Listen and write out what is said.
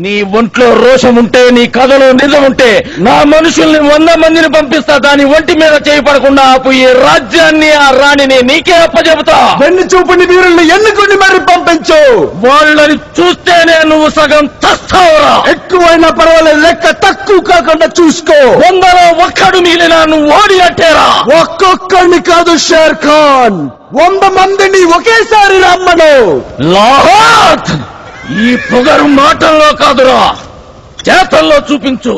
నీ ఒంట్లో రోషం ఉంటే, నీ కథలో నిజం ఉంటే, నా మనుషుల్ని 100 మందిని పంపిస్తా. దాని ఒంటి మీద చేయబడకుండా ఆపు. ఈ రాజ్యాన్ని, ఆ రాణిని నీకే అప్పచెబుతా. వెన్ను చూపుని వీరుల్ని ఎన్నుకొని మరి పంపించు. వాళ్ళని చూస్తేనే నువ్వు సగం చస్తావురా. ఎక్కువైనా పర్వాలేదు, లెక్క తక్కువ కాకుండా చూసుకో. 100లో ఒక్కడు మిగిలినా నువ్వు ఓడినట్టేరా. ఒక్కొక్కడిని కాదు షేర్ ఖాన్, 100 మందిని ఒకేసారి రమ్మను. లాహోర్, ఈ పొగరు మాటల్లో కాదురా, చేతల్లో చూపించు.